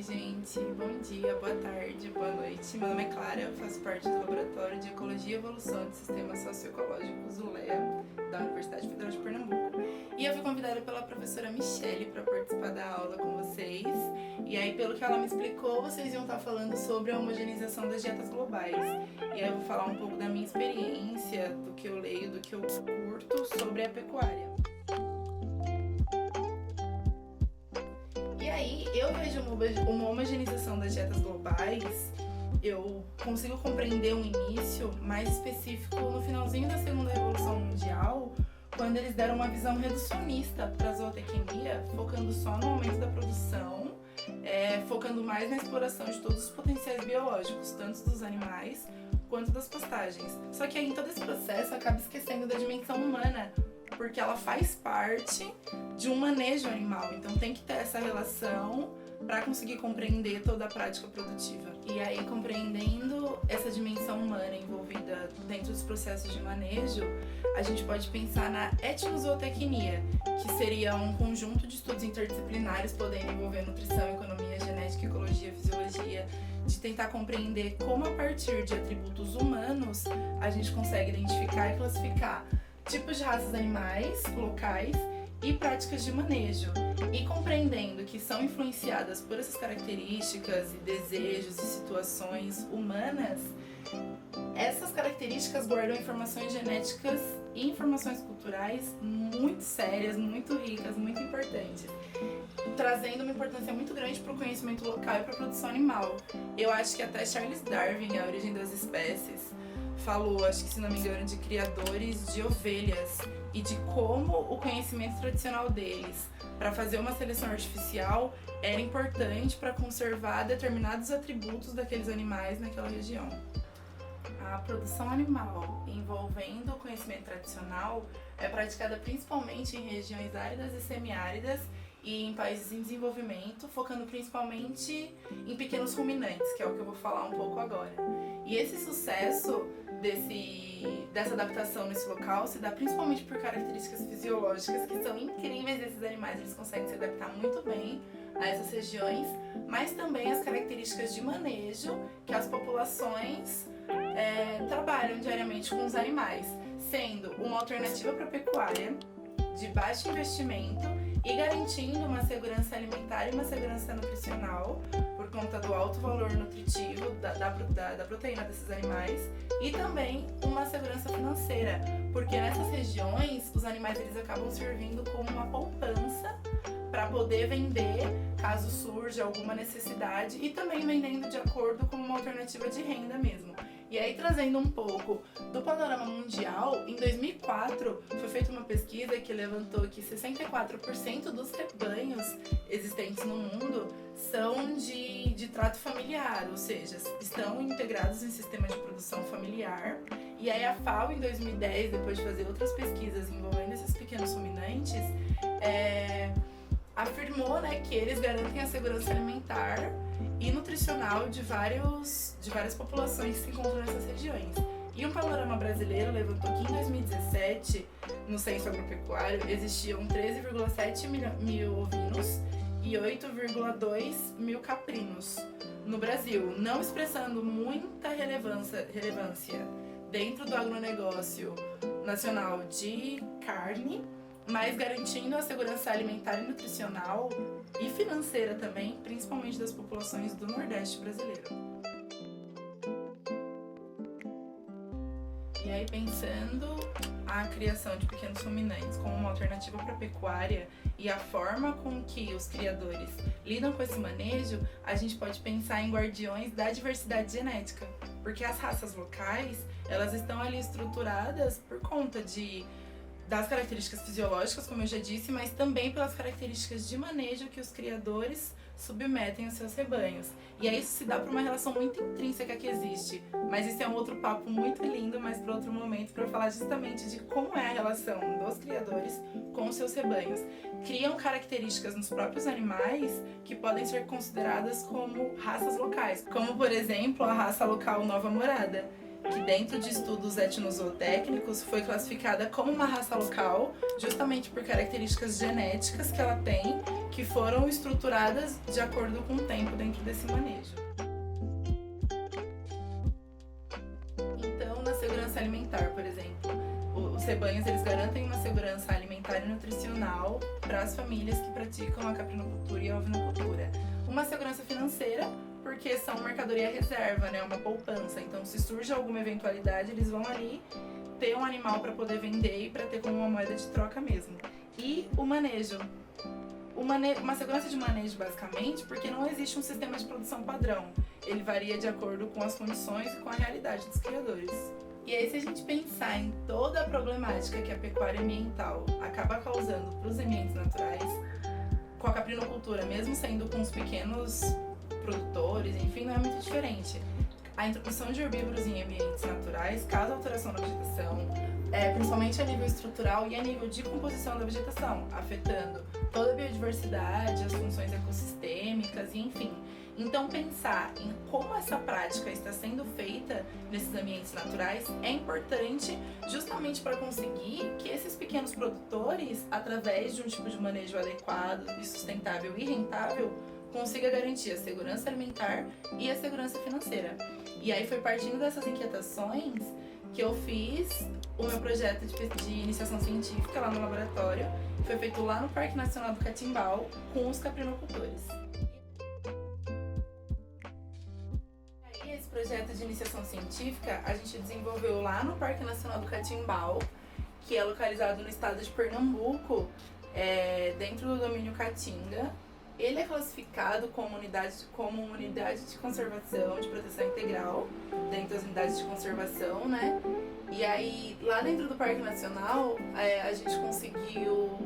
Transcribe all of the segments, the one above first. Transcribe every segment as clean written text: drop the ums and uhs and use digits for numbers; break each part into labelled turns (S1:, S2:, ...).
S1: Oi, gente. Bom dia, boa tarde, boa noite. Meu nome é Clara, eu faço parte do Laboratório de Ecologia e Evolução de Sistemas Socioecológicos, ULEA, da Universidade Federal de Pernambuco. E eu fui convidada pela professora Michele para participar da aula com vocês. E aí, pelo que ela me explicou, vocês iam estar falando sobre a homogeneização das dietas globais. E aí eu vou falar um pouco da minha experiência, do que eu leio, do que eu curto sobre a pecuária. E aí, eu vejo uma homogeneização das dietas globais, eu consigo compreender um início mais específico no finalzinho da Segunda Revolução Mundial, quando eles deram uma visão reducionista para a zootecnia, focando só no aumento da produção, focando mais na exploração de todos os potenciais biológicos, tanto dos animais quanto das pastagens. Só que aí, em todo esse processo, acaba esquecendo da dimensão humana, porque ela faz parte de um manejo animal, então tem que ter essa relação para conseguir compreender toda a prática produtiva. E aí, compreendendo essa dimensão humana envolvida dentro dos processos de manejo, a gente pode pensar na etnozootecnia, que seria um conjunto de estudos interdisciplinares podendo envolver nutrição, economia, genética, ecologia, fisiologia, de tentar compreender como a partir de atributos humanos a gente consegue identificar e classificar tipos de raças animais, locais e práticas de manejo, e compreendendo que são influenciadas por essas características e desejos e situações humanas, essas características guardam informações genéticas e informações culturais muito sérias, muito ricas, muito importantes, trazendo uma importância muito grande para o conhecimento local e para a produção animal. Eu acho que até Charles Darwin, A Origem das Espécies, falou, acho que se não me engano, de criadores de ovelhas e de como o conhecimento tradicional deles para fazer uma seleção artificial era importante para conservar determinados atributos daqueles animais naquela região. A produção animal envolvendo o conhecimento tradicional é praticada principalmente em regiões áridas e semiáridas e em países em desenvolvimento, focando principalmente em pequenos ruminantes, que é o que eu vou falar um pouco agora. E esse sucesso dessa adaptação nesse local se dá principalmente por características fisiológicas que são incríveis desses animais, eles conseguem se adaptar muito bem a essas regiões, mas também as características de manejo que as populações trabalham diariamente com os animais, sendo uma alternativa para a pecuária de baixo investimento e garantindo uma segurança alimentar e uma segurança nutricional por conta do alto valor nutritivo da proteína desses animais, e também uma segurança financeira, porque nessas regiões os animais eles acabam servindo como uma poupança para poder vender caso surja alguma necessidade, e também vendendo de acordo com uma alternativa de renda mesmo. E aí, trazendo um pouco do panorama mundial, em 2004 foi feita uma pesquisa que levantou que 64% dos rebanhos existentes no mundo são de trato familiar, ou seja, estão integrados em sistema de produção familiar. E aí a FAO, em 2010, depois de fazer outras pesquisas envolvendo esses pequenos ruminantes, afirmou, que eles garantem a segurança alimentar e nutricional de várias populações que se encontram nessas regiões. E um panorama brasileiro levantou que em 2017, no censo agropecuário, existiam 13,7 mil ovinos e 8,2 mil caprinos no Brasil, não expressando muita relevância dentro do agronegócio nacional de carne, mas garantindo a segurança alimentar e nutricional e financeira também, principalmente das populações do Nordeste brasileiro. E aí, pensando a criação de pequenos ruminantes como uma alternativa para a pecuária e a forma com que os criadores lidam com esse manejo, a gente pode pensar em guardiões da diversidade genética, porque as raças locais, elas estão ali estruturadas por conta das características fisiológicas, como eu já disse, mas também pelas características de manejo que os criadores submetem aos seus rebanhos. E aí isso se dá por uma relação muito intrínseca que existe, mas isso é um outro papo muito lindo, mas para outro momento, para falar justamente de como é a relação dos criadores com os seus rebanhos. Criam características nos próprios animais que podem ser consideradas como raças locais, como por exemplo a raça local Nova Morada, que dentro de estudos etnozootécnicos foi classificada como uma raça local justamente por características genéticas que ela tem que foram estruturadas de acordo com o tempo dentro desse manejo. Então, na segurança alimentar, por exemplo, os rebanhos eles garantem uma segurança alimentar e nutricional para as famílias que praticam a caprinocultura e a ovinocultura. Uma segurança financeira, porque são mercadoria reserva, né, uma poupança. Então, se surge alguma eventualidade, eles vão ali ter um animal para poder vender e para ter como uma moeda de troca mesmo. E o manejo. Uma segurança de manejo, basicamente, porque não existe um sistema de produção padrão. Ele varia de acordo com as condições e com a realidade dos criadores. E aí, se a gente pensar em toda a problemática que a pecuária ambiental acaba causando para os ambientes naturais, com a caprinocultura, mesmo sendo com os pequenos produtores, enfim, não é muito diferente. A introdução de herbívoros em ambientes naturais causa alteração na vegetação, principalmente a nível estrutural e a nível de composição da vegetação, afetando toda a biodiversidade, as funções ecossistêmicas e enfim. Então, pensar em como essa prática está sendo feita nesses ambientes naturais é importante justamente para conseguir que esses pequenos produtores, através de um tipo de manejo adequado e sustentável e rentável, consiga garantir a segurança alimentar e a segurança financeira. E aí foi partindo dessas inquietações que eu fiz o meu projeto de iniciação científica lá no laboratório, que foi feito lá no Parque Nacional do Catimbau com os caprinocultores. E aí esse projeto de iniciação científica a gente desenvolveu lá no Parque Nacional do Catimbau, que é localizado no estado de Pernambuco, dentro do domínio Caatinga. Ele é classificado como uma unidade de conservação, de proteção integral, dentro das unidades de conservação, né? E aí, lá dentro do Parque Nacional, a gente conseguiu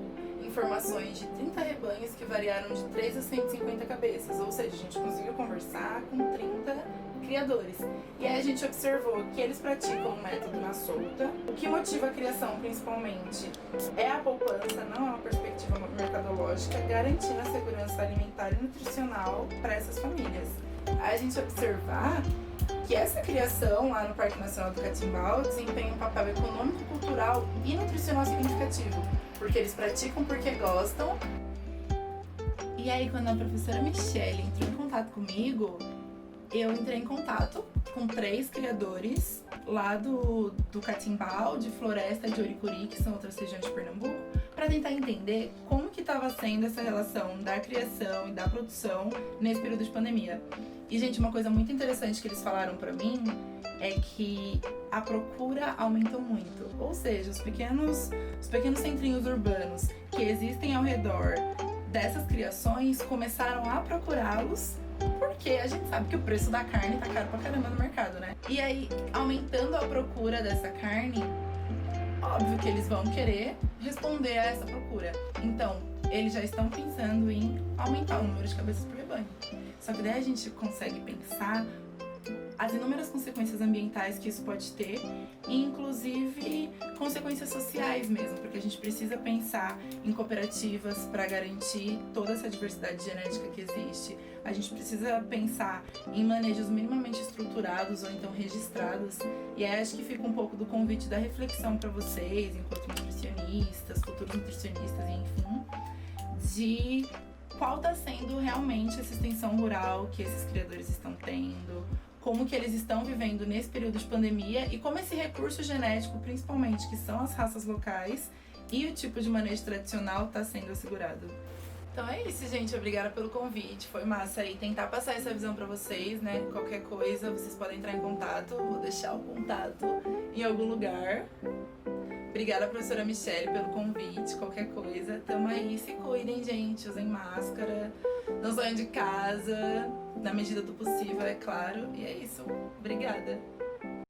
S1: informações de 30 rebanhos que variaram de 3 a 150 cabeças, ou seja, a gente conseguiu conversar com 30 criadores. E aí a gente observou que eles praticam o método na solta. O que motiva a criação, principalmente, é a poupança, não é uma perspectiva mercadológica, garantindo a segurança alimentar e nutricional para essas famílias. A gente observar que essa criação lá no Parque Nacional do Catimbau desempenha um papel econômico, cultural e nutricional significativo, porque eles praticam porque gostam. E aí, quando a professora Michele entrou em contato comigo, eu entrei em contato com 3 criadores lá do Catimbau, de Floresta, de Oricuri, que são outras regiões de Pernambuco, para tentar entender como que estava sendo essa relação da criação e da produção nesse período de pandemia. E, gente, uma coisa muito interessante que eles falaram para mim é que a procura aumentou muito. Ou seja, os pequenos centrinhos urbanos que existem ao redor dessas criações começaram a procurá-los, porque a gente sabe que o preço da carne tá caro pra caramba no mercado, né? E aí, aumentando a procura dessa carne, óbvio que eles vão querer responder a essa procura. Então, eles já estão pensando em aumentar o número de cabeças por rebanho. Só que daí a gente consegue pensar as inúmeras consequências ambientais que isso pode ter, e inclusive consequências sociais mesmo, porque a gente precisa pensar em cooperativas para garantir toda essa diversidade genética que existe. A gente precisa pensar em manejos minimamente estruturados ou então registrados. E aí acho que fica um pouco do convite da reflexão para vocês, enquanto nutricionistas, futuros nutricionistas, enfim, de qual está sendo realmente essa extensão rural que esses criadores estão tendo, como que eles estão vivendo nesse período de pandemia e como esse recurso genético, principalmente, que são as raças locais e o tipo de manejo tradicional, está sendo assegurado. Então é isso, gente. Obrigada pelo convite. Foi massa aí tentar passar essa visão para vocês, né? Qualquer coisa, vocês podem entrar em contato. Vou deixar o contato em algum lugar. Obrigada, professora Michele, pelo convite. Qualquer coisa, tamo aí. Se cuidem, gente. Usem máscara. Não saiam de casa. Na medida do possível, é claro. E é isso. Obrigada.